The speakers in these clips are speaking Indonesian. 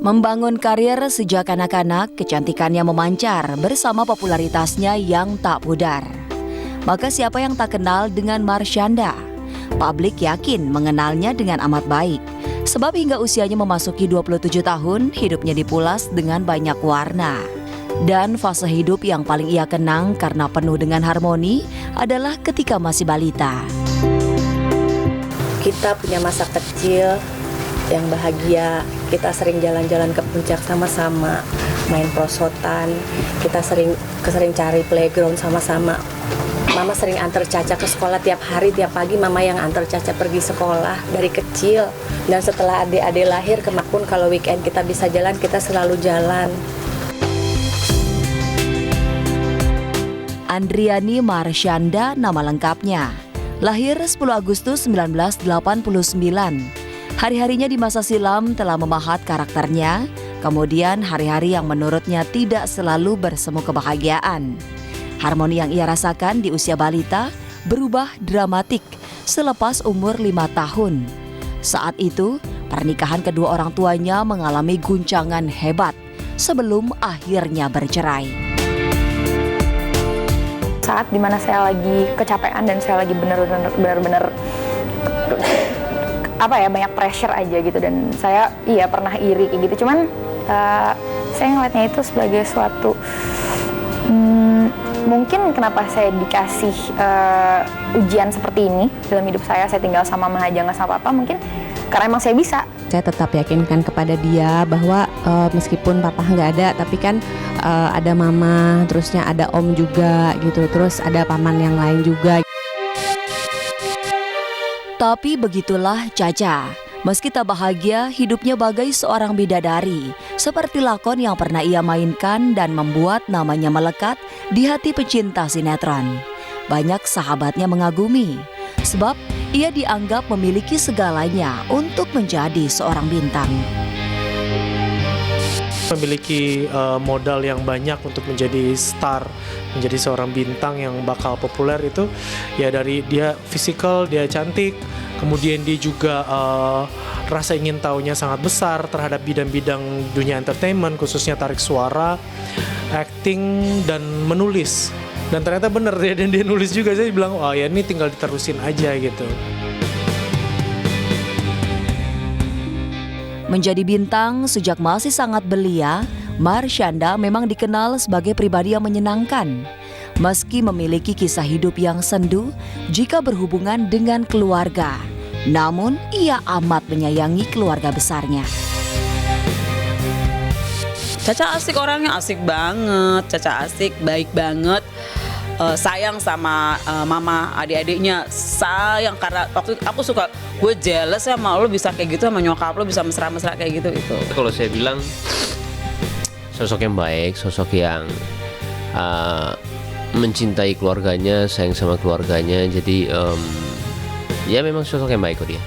Membangun karir sejak anak-anak, kecantikannya memancar bersama popularitasnya yang tak pudar. Maka siapa yang tak kenal dengan Marshanda? Publik yakin mengenalnya dengan amat baik. Sebab hingga usianya memasuki 27 tahun, hidupnya dipulas dengan banyak warna. Dan fase hidup yang paling ia kenang karena penuh dengan harmoni adalah ketika masih balita. Kita punya masa kecil yang bahagia, kita sering jalan-jalan ke puncak sama-sama, main prosotan, kita sering cari playground sama-sama. Mama sering antar Caca ke sekolah tiap hari, tiap pagi Mama yang antar Caca pergi sekolah dari kecil. Dan setelah adik-adik lahir, kemanapun kalau weekend kita bisa jalan, kita selalu jalan. Andriani Marshanda nama lengkapnya. Lahir 10 Agustus 1989. Hari-harinya di masa silam telah memahat karakternya, kemudian hari-hari yang menurutnya tidak selalu bersemu kebahagiaan. Harmoni yang ia rasakan di usia balita berubah dramatik selepas umur 5 tahun. Saat itu, pernikahan kedua orang tuanya mengalami guncangan hebat sebelum akhirnya bercerai. Saat dimana saya lagi kecapean dan saya lagi benar-benar banyak pressure aja gitu, dan saya pernah iri kayak gitu, cuman saya ngeliatnya itu sebagai suatu mungkin kenapa saya dikasih ujian seperti ini dalam hidup saya tinggal sama mama aja nggak sama papa, mungkin karena emang saya bisa. Saya tetap yakinkan kepada dia bahwa meskipun papa nggak ada, tapi kan ada mama, terusnya ada om juga gitu, terus ada paman yang lain juga. Tapi begitulah Caca. Meski tak bahagia, hidupnya bagai seorang bidadari. Seperti lakon yang pernah ia mainkan dan membuat namanya melekat di hati pecinta sinetron. Banyak sahabatnya mengagumi, sebab ia dianggap memiliki segalanya untuk menjadi seorang bintang. Memiliki modal yang banyak untuk menjadi star, menjadi seorang bintang yang bakal populer itu ya dari dia fisikal, dia cantik, kemudian dia juga rasa ingin tahunya sangat besar terhadap bidang-bidang dunia entertainment, khususnya tarik suara, acting, dan menulis. Dan ternyata bener dia nulis juga. Saya bilang, oh ya ini tinggal diterusin aja gitu. Menjadi bintang sejak masih sangat belia, Marshanda memang dikenal sebagai pribadi yang menyenangkan. Meski memiliki kisah hidup yang sendu jika berhubungan dengan keluarga, namun ia amat menyayangi keluarga besarnya. Caca asik orangnya, asik banget. Caca asik, baik banget. Sayang sama mama, adik-adiknya sayang karena waktu itu aku suka, gue jealous sama lo bisa kayak gitu, sama nyokap lo bisa mesra-mesra kayak gitu itu. Kalau saya bilang sosok yang baik, sosok yang mencintai keluarganya, sayang sama keluarganya, jadi ya memang sosok yang baik kok dia.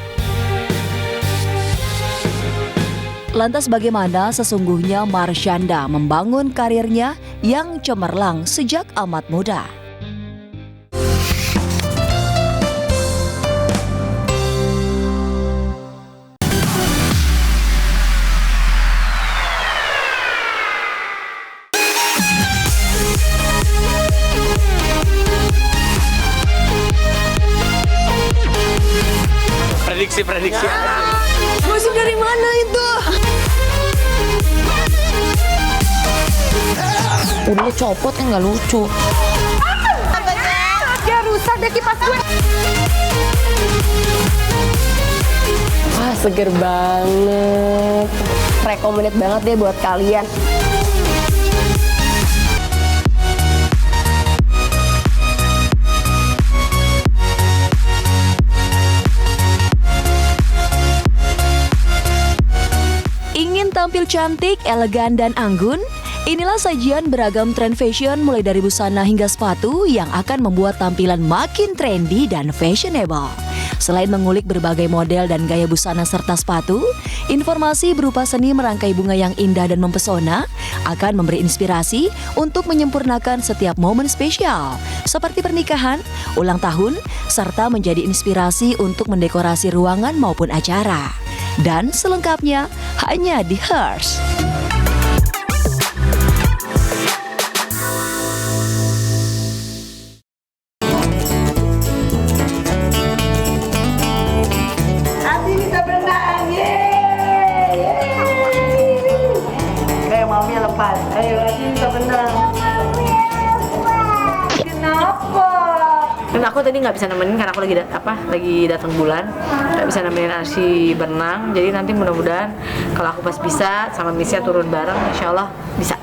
Lantas bagaimana sesungguhnya Marshanda membangun karirnya yang cemerlang sejak amat muda? Prediksi. Gosip dari mana itu? Udah copot yang nggak lucu. Dia rusak deh kipas gue. Wah, seger banget. Recommended banget deh buat kalian. Tampil cantik, elegan, dan anggun? Inilah sajian beragam tren fashion mulai dari busana hingga sepatu yang akan membuat tampilan makin trendy dan fashionable. Selain mengulik berbagai model dan gaya busana serta sepatu, informasi berupa seni merangkai bunga yang indah dan mempesona akan memberi inspirasi untuk menyempurnakan setiap momen spesial, seperti pernikahan, ulang tahun, serta menjadi inspirasi untuk mendekorasi ruangan maupun acara. Dan selengkapnya hanya di Hers. Maunya lepas. Ayo, Adi bisa berenang. Kenapa? Dan aku tadi nggak bisa nemenin karena aku lagi datang bulan, nggak bisa nemenin Arsi berenang. Jadi nanti mudah-mudahan kalau aku pas bisa sama Misya turun bareng, insya Allah bisa.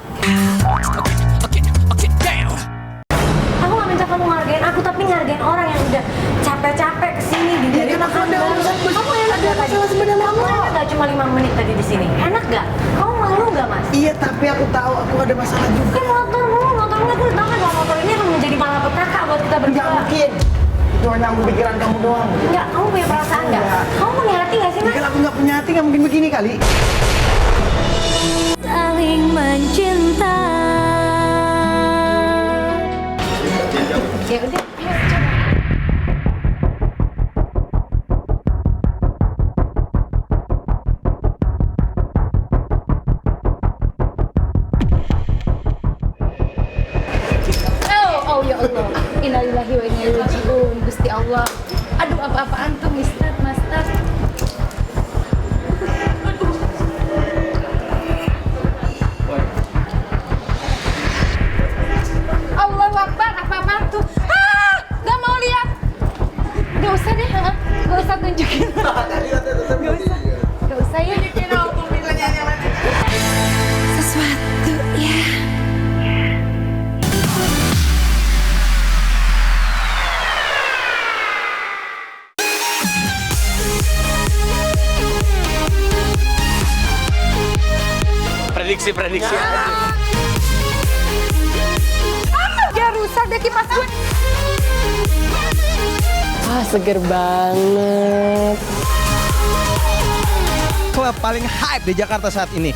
Aku nggak minta kamu ngargain aku, tapi ngargain orang yang udah capek-capek kesini. Jadi kamu ada masalah sebenarnya. Kamu enak nggak cuma 5 menit tadi di sini? Enak nggak? Kamu malu nggak, Mas? Iya, tapi aku tahu aku ada masalah juga. Kan motormu aku udah tahu kan kalau motor ini akan menjadi malapetaka buat kita berdua. Nggak mungkin. Itu hanya pikiran kamu doang. Enggak, kamu punya perasaan nggak? Kamu punya hati nggak sih, Mas? Kalau aku nggak punya hati, nggak mungkin begini kali. Saling mencinta. Ya udah, ayo coba. Oh ya Allah, innalillahi wa inna ilaihi raji'un. Gusti Allah. Aduh, apa-apaan tuh, Mister, Master? Allahu Akbar, apa-apaan tuh? Gak mau lihat. Gak usah deh, gak usah tunjukin. Gak usah ya. Sesuatu ya. Prediksi. Ya rusak deh kipas gue. Wah, seger banget. Klub paling hype di Jakarta saat ini.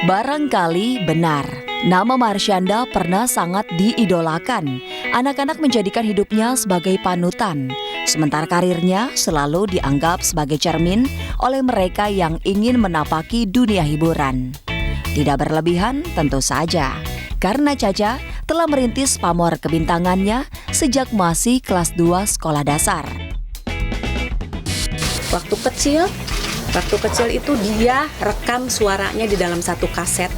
Barangkali benar, nama Marsyanda pernah sangat diidolakan. Anak-anak menjadikan hidupnya sebagai panutan, sementara karirnya selalu dianggap sebagai cermin oleh mereka yang ingin menapaki dunia hiburan. Tidak berlebihan tentu saja, karena Caca telah merintis pamor kebintangannya sejak masih kelas 2 sekolah dasar. Waktu kecil itu dia rekam suaranya di dalam satu kaset.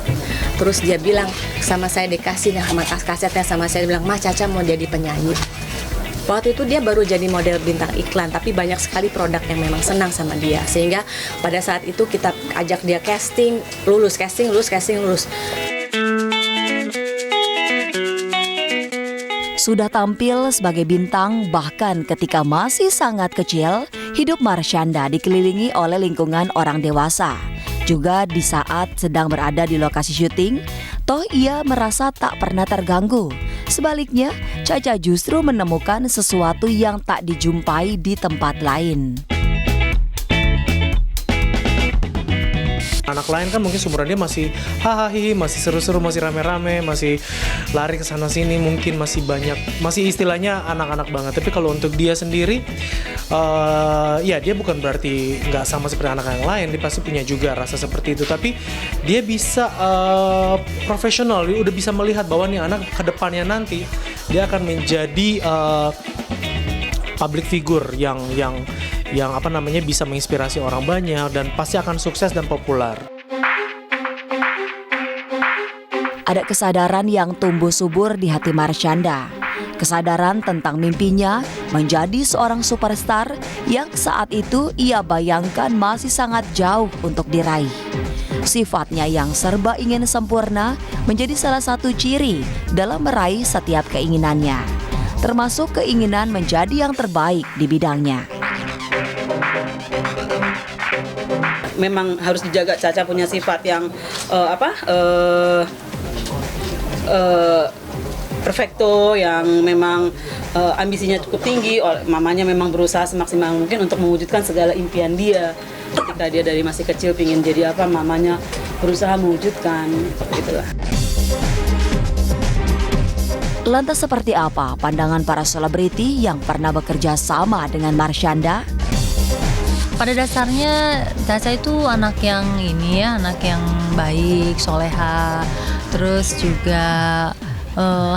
Terus dia bilang sama saya, dikasih sama kasetnya sama saya, dia bilang, "Ma, Caca mau jadi penyanyi." Waktu itu dia baru jadi model bintang iklan, tapi banyak sekali produk yang memang senang sama dia. Sehingga pada saat itu kita ajak dia casting, lulus. Sudah tampil sebagai bintang bahkan ketika masih sangat kecil, hidup Marsyanda dikelilingi oleh lingkungan orang dewasa. Juga di saat sedang berada di lokasi syuting, toh ia merasa tak pernah terganggu. Sebaliknya, Caca justru menemukan sesuatu yang tak dijumpai di tempat lain. Anak lain kan mungkin seumuran dia masih hahaha, masih seru-seru, masih rame-rame, masih lari ke sana sini, mungkin masih banyak, masih istilahnya anak-anak banget. Tapi kalau untuk dia sendiri, ya dia bukan berarti nggak sama seperti anak yang lain, dia pasti punya juga rasa seperti itu. Tapi dia bisa profesional, dia udah bisa melihat bahwa nih anak kedepannya nanti dia akan menjadi public figure yang bisa menginspirasi orang banyak dan pasti akan sukses dan populer. Ada kesadaran yang tumbuh subur di hati Marsyanda. Kesadaran tentang mimpinya menjadi seorang superstar yang saat itu ia bayangkan masih sangat jauh untuk diraih. Sifatnya yang serba ingin sempurna menjadi salah satu ciri dalam meraih setiap keinginannya, termasuk keinginan menjadi yang terbaik di bidangnya. Memang harus dijaga. Caca punya sifat yang perfecto, yang memang ambisinya cukup tinggi. Mamanya memang berusaha semaksimal mungkin untuk mewujudkan segala impian dia. Ketika dia dari masih kecil pingin jadi apa, mamanya berusaha mewujudkan, itulah. Lantas seperti apa pandangan para selebriti yang pernah bekerja sama dengan Marshanda? Pada dasarnya Caca itu anak yang anak yang baik, soleha. Terus juga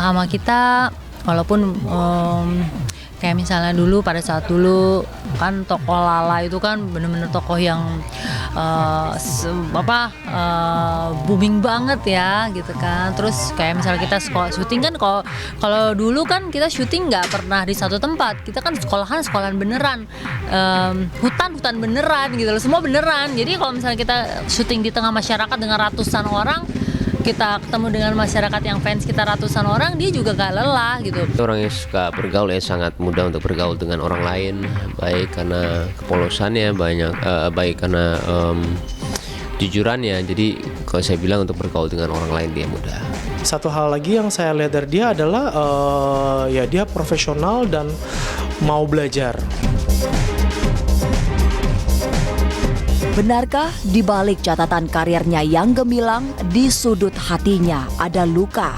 sama kita, walaupun kayak misalnya dulu pada saat dulu kan tokoh Lala itu kan bener-bener tokoh yang booming banget ya gitu kan. Terus kayak misalnya kita syuting kan, kalau dulu kan kita syuting nggak pernah di satu tempat, kita kan sekolahan beneran, hutan beneran gitu loh, semua beneran. Jadi kalau misalnya kita syuting di tengah masyarakat dengan ratusan orang, kita ketemu dengan masyarakat yang fans kita ratusan orang, dia juga gak lelah gitu. Orang yang suka bergaul sangat mudah untuk bergaul dengan orang lain, baik karena kepolosannya baik karena jujurannya. Jadi kalau saya bilang untuk bergaul dengan orang lain dia mudah. Satu hal lagi yang saya lihat dari dia adalah ya dia profesional dan mau belajar. Benarkah di balik catatan karirnya yang gemilang, di sudut hatinya ada luka?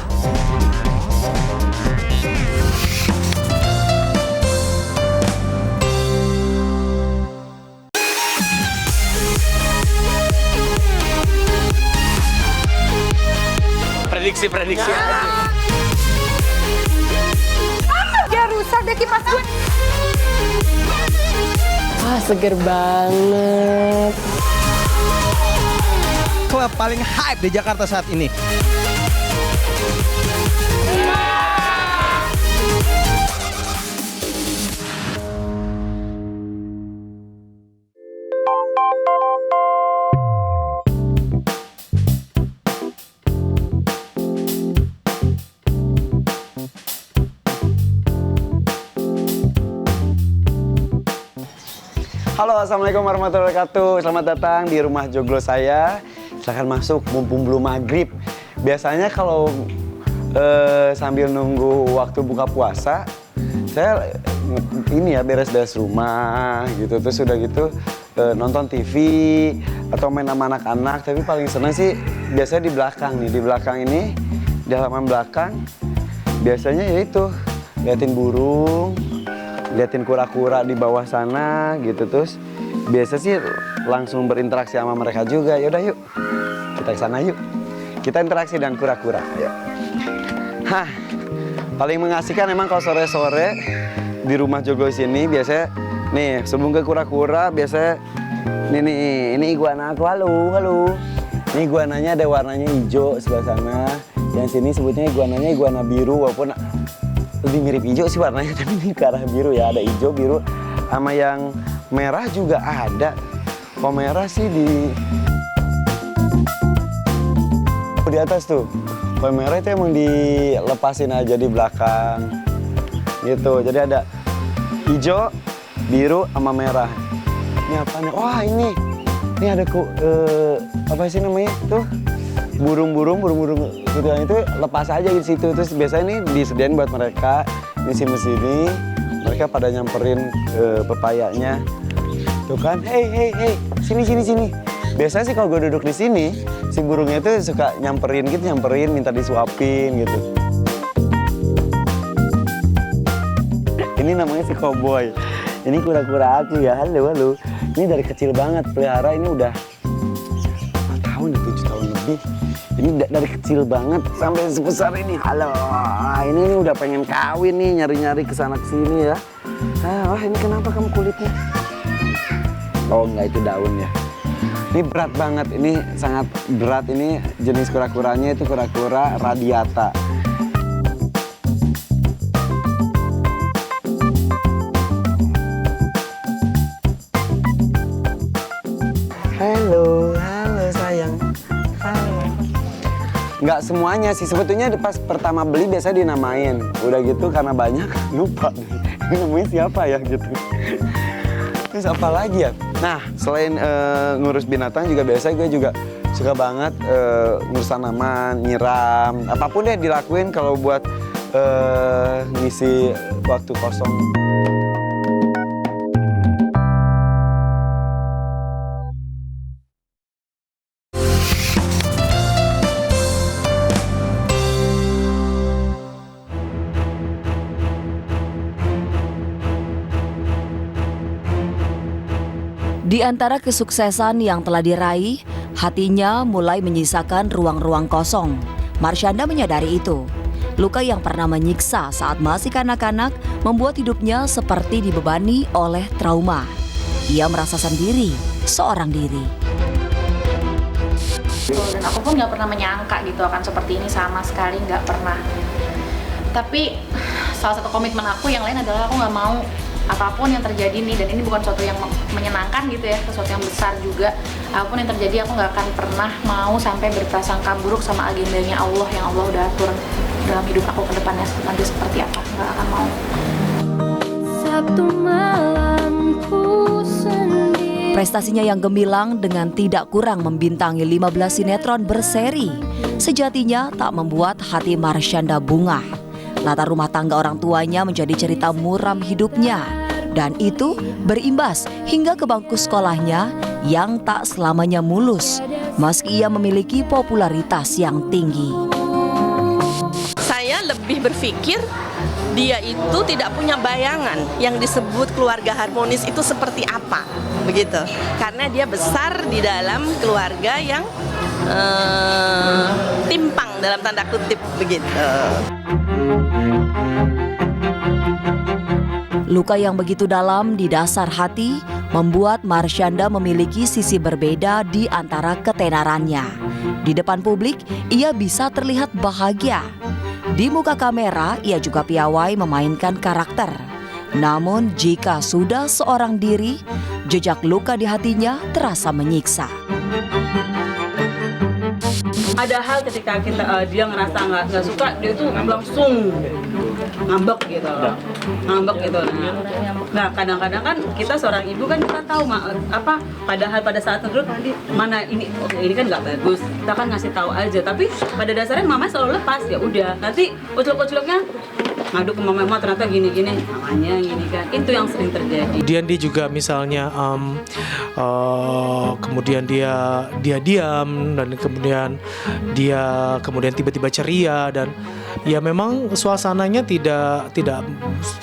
Prediksi. Dia rusak deh kipas gue. Wah, seger banget. Klub paling hype di Jakarta saat ini. Halo, assalamualaikum warahmatullahi wabarakatuh. Selamat datang di rumah joglo saya. Silahkan masuk, mumpung belum maghrib. Biasanya kalau sambil nunggu waktu buka puasa, saya beres-beres rumah gitu. Terus udah gitu nonton TV atau main sama anak-anak. Tapi paling seneng sih biasanya di belakang nih. Di belakang ini, di halaman belakang, biasanya yaitu liatin burung, liatin kura-kura di bawah sana gitu. Terus biasa sih langsung berinteraksi sama mereka juga. Yaudah yuk, kita ke sana yuk. Kita interaksi dengan kura-kura. Yuk. Hah, paling mengasihkan emang kalau sore-sore di rumah joglo sini biasanya nih sebelum ke kura-kura biasanya ini iguana aku. Halo. Ini iguananya ada warnanya hijau sebelah sana. Yang sini sebutnya iguananya iguana biru, walaupun lebih mirip hijau sih warnanya, tapi ini ke arah biru ya. Ada hijau, biru, sama yang merah juga ada. Kalau merah sih di atas tuh. Kalau merah itu emang dilepasin aja di belakang gitu. Jadi ada hijau, biru, sama merah. Ini apanya? Wah ini ada apa sih namanya tuh? Burung-burung gitu itu lepas aja di situ. Terus biasanya ini disediain buat mereka di sini. Mereka pada nyamperin pepayanya. Tuh kan, hey, sini. Biasanya sih kalau gue duduk di sini, si burungnya tuh suka nyamperin, minta disuapin gitu. Ini namanya si koboi. Ini kura-kura aku ya, halo. Ini dari kecil banget, pelihara ini udah 7 tahun lebih. Ini dari kecil banget sampai sebesar ini. Halo, ini udah pengen kawin nih, nyari-nyari kesana kesini ya. Wah ini kenapa kamu kulitnya? Oh enggak, itu daunnya. Ini berat banget, ini sangat berat. Ini jenis kura-kuranya itu kura-kura radiata. Halo sayang. Nggak semuanya sih, sebetulnya pas pertama beli biasa dinamain. Udah gitu karena banyak, lupa. Ini namanya siapa ya gitu. Terus apa lagi ya? Nah, selain ngurus binatang juga biasa gue juga suka banget ngurus tanaman, nyiram. Apapun deh dilakuin kalau buat ngisi waktu kosong. Di antara kesuksesan yang telah diraih, hatinya mulai menyisakan ruang-ruang kosong. Marsyanda menyadari itu. Luka yang pernah menyiksa saat masih kanak-kanak membuat hidupnya seperti dibebani oleh trauma. Ia merasa sendiri, seorang diri. Dan aku pun nggak pernah menyangka gitu akan seperti ini, sama sekali nggak pernah. Tapi salah satu komitmen aku yang lain adalah aku nggak mau apapun yang terjadi nih, dan ini bukan sesuatu yang menyenangkan gitu ya, sesuatu yang besar juga. Apapun yang terjadi aku nggak akan pernah mau sampai berprasangka buruk sama agendanya Allah yang Allah udah atur dalam hidup aku ke depannya nanti seperti apa, nggak akan mau. Satu malamku sendiri. Prestasinya yang gemilang dengan tidak kurang membintangi 15 sinetron berseri, sejatinya tak membuat hati Marsyanda bungah. Latar rumah tangga orang tuanya menjadi cerita muram hidupnya, dan itu berimbas hingga ke bangku sekolahnya yang tak selamanya mulus, meski ia memiliki popularitas yang tinggi. Saya lebih berpikir dia itu tidak punya bayangan yang disebut keluarga harmonis itu seperti apa, begitu. Karena dia besar di dalam keluarga yang timpang dalam tanda kutip, begitu. Luka yang begitu dalam di dasar hati membuat Marsyanda memiliki sisi berbeda di antara ketenarannya. Di depan publik, ia bisa terlihat bahagia. Di muka kamera, ia juga piawai memainkan karakter. Namun jika sudah seorang diri, jejak luka di hatinya terasa menyiksa. Ada hal ketika dia ngerasa nggak suka, dia tuh langsung ngambek gitu loh, Nah kadang-kadang kan kita seorang ibu kan kita tahu padahal pada saat itu mana ini kan nggak bagus, kita kan ngasih tahu aja, tapi pada dasarnya mama selalu lepas, ya udah nanti ucluk-ucluknya ngadu ke mama ternyata gini-gini namanya gini kan, itu yang sering terjadi. Kemudian dia juga misalnya kemudian dia diam, dan kemudian tiba-tiba ceria, dan ya memang suasananya tidak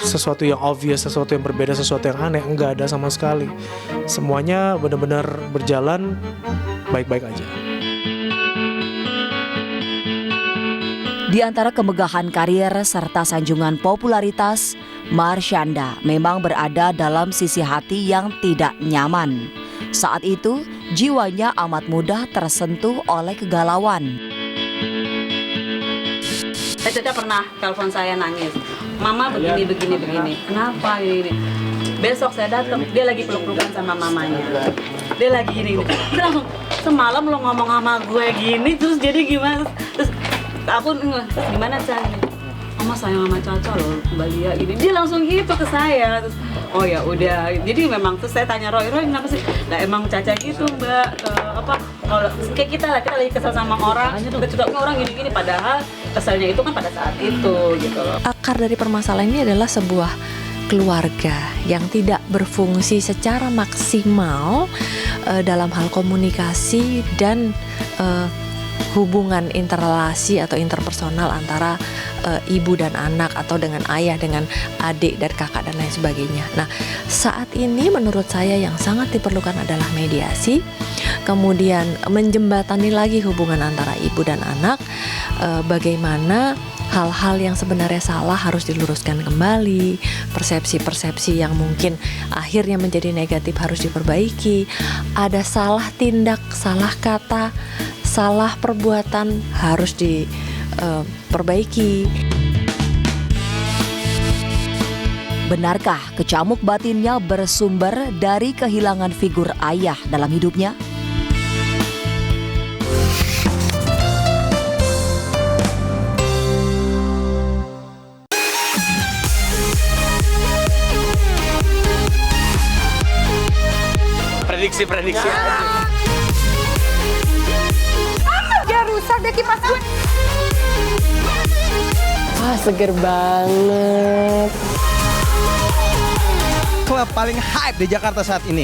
sesuatu yang obvious, sesuatu yang berbeda, sesuatu yang aneh, enggak ada sama sekali. Semuanya benar-benar berjalan baik-baik aja. Di antara kemegahan karir serta sanjungan popularitas, Marsyanda memang berada dalam sisi hati yang tidak nyaman. Saat itu, jiwanya amat mudah tersentuh oleh kegalauan. Caca pernah telepon saya nangis, mama begini, kenapa ini? Besok saya datang, dia lagi peluk-pelukan sama mamanya, dia lagi gini. Dia langsung, semalam lo ngomong sama gue gini, terus jadi gimana? Terus aku gimana caranya? Mama sayang sama Caca loh, Mbak Lia ini. Dia langsung gitu ke saya. Terus, oh ya udah. Jadi memang terus saya tanya Roy kenapa sih? Nah emang Caca gitu Mbak. Kalau kayak kita lagi kesel sama orang, kita juga orang gini-gini. Padahal keselnya itu kan pada saat itu gitu loh. Akar dari permasalahan ini adalah sebuah keluarga yang tidak berfungsi secara maksimal dalam hal komunikasi dan hubungan interrelasi atau interpersonal antara ibu dan anak, atau dengan ayah dengan adik dan kakak dan lain sebagainya. Nah, saat ini menurut saya yang sangat diperlukan adalah mediasi, kemudian menjembatani lagi hubungan antara ibu dan anak, bagaimana hal-hal yang sebenarnya salah harus diluruskan kembali, persepsi-persepsi yang mungkin akhirnya menjadi negatif harus diperbaiki, ada salah tindak, salah kata, salah perbuatan harus diperbaiki. Benarkah kecamuk batinnya bersumber dari kehilangan figur ayah dalam hidupnya? Prediksi. Dia rusak deh kipas gue. seger banget. Klub paling hype di Jakarta saat ini.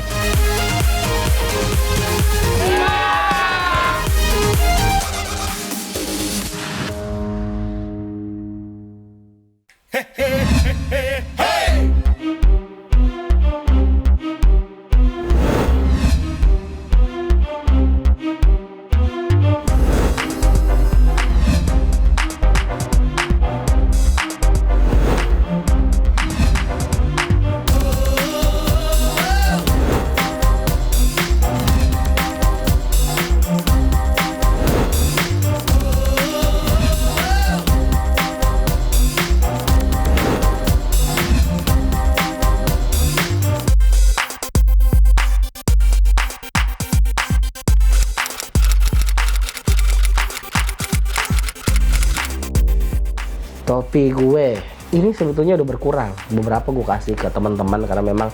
Topi gue ini sebetulnya udah berkurang. Beberapa gue kasih ke teman-teman karena memang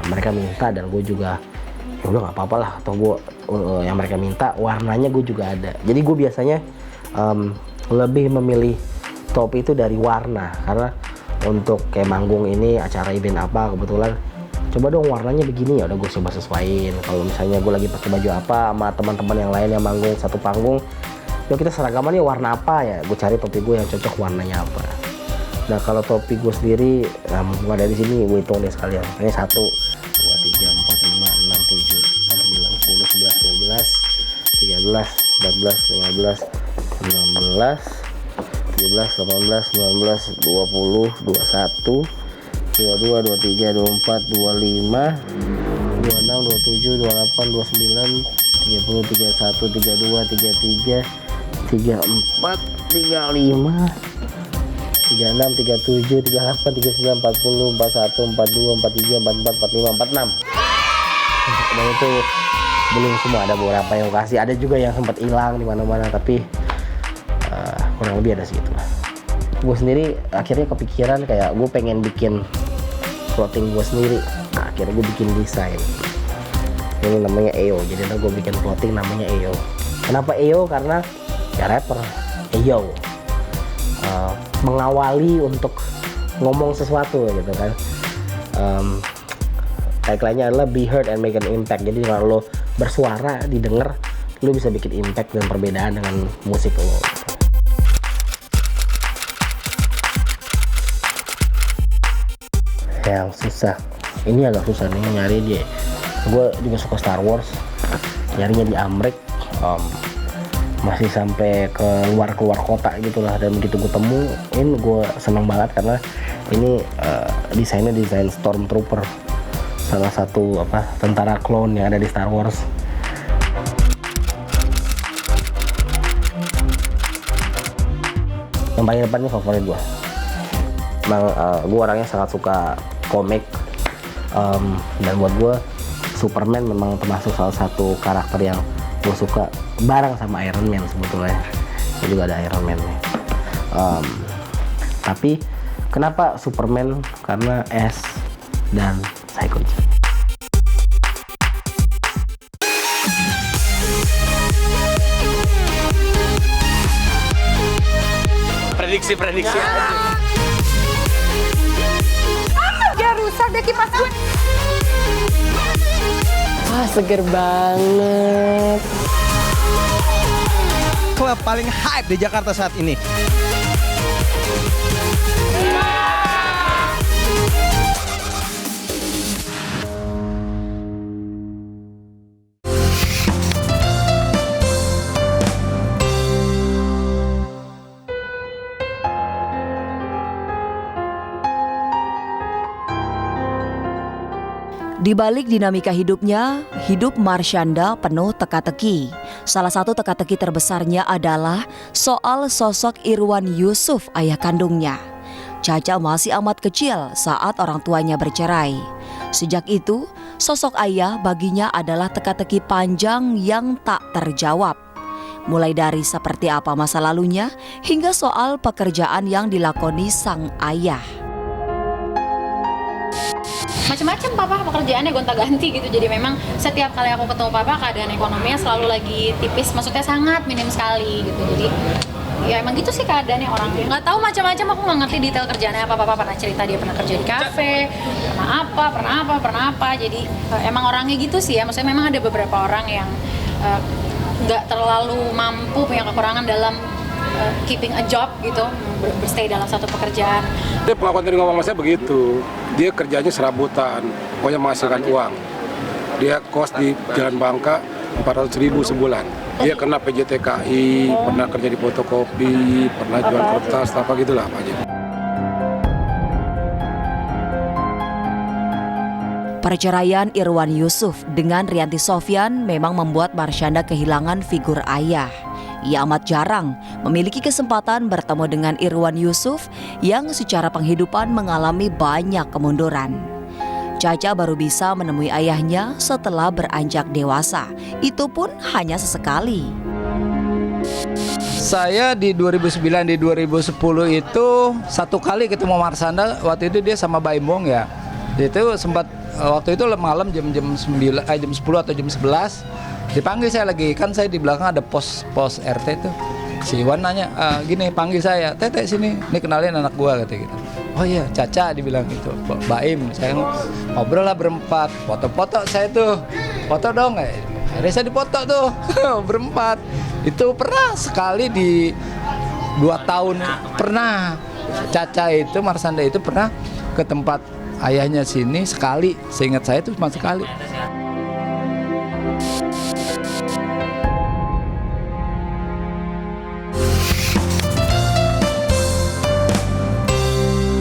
mereka minta, dan gue juga ya udah nggak apa-apa lah. Atau gue yang mereka minta warnanya gue juga ada. Jadi gue biasanya lebih memilih topi itu dari warna, karena untuk kayak manggung ini acara event apa kebetulan coba dong warnanya begini, ya udah gue coba sesuaiin. Kalau misalnya gue lagi pakai baju apa sama teman-teman yang lain yang manggung satu panggung, yuk kita seragamannya warna apa ya, gue cari topi gue yang cocok warnanya apa. Nah kalau topi gue sendiri, mulai dari sini gue hitung deh sekalian. Ini 1, 2, 3, 4, 5, 6, 7, 8, 9, 10, 11, 12, 13, 14, 15, 16, 17, 18, 19, 20, 21, 22, 23, 24, 25, 26, 27, 28, 29, 30, 31, 32, 33, 34, 35, 36, 37, 38, 39, 40, 41, 42, 43, 44, 45, 46. Dan itu belum semua, ada beberapa yang kasih, ada juga yang sempat hilang di mana-mana, tapi kurang lebih ada segitu lah. Gue sendiri akhirnya kepikiran kayak gue pengen bikin clothing gue sendiri. Nah, akhirnya gue bikin desain. Ini namanya EO, jadi gue bikin clothing namanya EO. Kenapa EO? Karena ya rapper EO, mengawali untuk ngomong sesuatu gitu kan. Tagline-nya adalah be heard and make an impact. Jadi kalau lo bersuara didengar, lo bisa bikin impact dan perbedaan dengan musik lo. Yang susah, ini agak susah nih nyari dia. Gue juga suka Star Wars, nyarinya di Amrik, masih sampai ke luar kota gitulah, dan begitu gue temuin gue seneng banget karena ini desainnya desain Stormtrooper, salah satu tentara clone yang ada di Star Wars. Yang paling depan ini favorit gue. Emang gue orangnya sangat suka komik, dan buat gue Superman memang termasuk salah satu karakter yang gue suka, bareng sama Iron Man sebetulnya. Gue juga ada Iron Man nih. Tapi kenapa Superman? Karena S dan Psycho-G. Prediksi Dia rusak deh kipas gue. Wah, seger banget. Klub paling hype di Jakarta saat ini. Di balik dinamika hidupnya, hidup Marshanda penuh teka-teki. Salah satu teka-teki terbesarnya adalah soal sosok Irwan Yusuf, ayah kandungnya. Caca masih amat kecil saat orang tuanya bercerai. Sejak itu, sosok ayah baginya adalah teka-teki panjang yang tak terjawab. Mulai dari seperti apa masa lalunya, hingga soal pekerjaan yang dilakoni sang ayah. Macam-macam papa pekerjaannya gonta-ganti gitu, jadi memang setiap kali aku ketemu papa keadaan ekonominya selalu lagi tipis, maksudnya sangat minim sekali gitu. Jadi ya emang gitu sih keadaannya orang. Nggak tahu macam-macam, aku nggak ngerti detail kerjaannya apa. Papa pernah cerita dia pernah kerja di kafe, pernah apa. Jadi emang orangnya gitu sih ya. Maksudnya memang ada beberapa orang yang nggak terlalu mampu, punya kekurangan dalam keeping a job gitu, berstay dalam satu pekerjaan. Dia pengakuan dari ngomong saya begitu, dia kerjanya serabutan, pokoknya menghasilkan uang. Dia kos di Jalan Bangka 400.000 sebulan. Dia kena PJTKI, pernah kerja di fotokopi, pernah jual kertas, apa gitulah apa aja. Perceraian Irwan Yusuf dengan Rianti Sofyan memang membuat Marsyanda kehilangan figur ayah. Ia amat jarang memiliki kesempatan bertemu dengan Irwan Yusuf yang secara penghidupan mengalami banyak kemunduran. Caca baru bisa menemui ayahnya setelah beranjak dewasa, itu pun hanya sesekali. Saya di 2009, di 2010 itu satu kali ketemu Marsyanda, waktu itu dia sama Baimbong ya. Itu sempat waktu itu malam jam 10 atau jam 11 dipanggil saya lagi, kan saya di belakang ada pos RT itu. Si Iwan nanya, gini panggil saya, Tete sini, ini kenalin anak gua kata gitu. Oh iya, Caca dibilang gitu, Baim. Saya ngobrol lah berempat, foto-foto saya tuh, foto dong, akhirnya saya dipoto tuh berempat. Itu pernah sekali di 2 tahun pernah Caca itu, Marsyanda itu pernah ke tempat ayahnya sini sekali, seingat saya itu cuma sekali.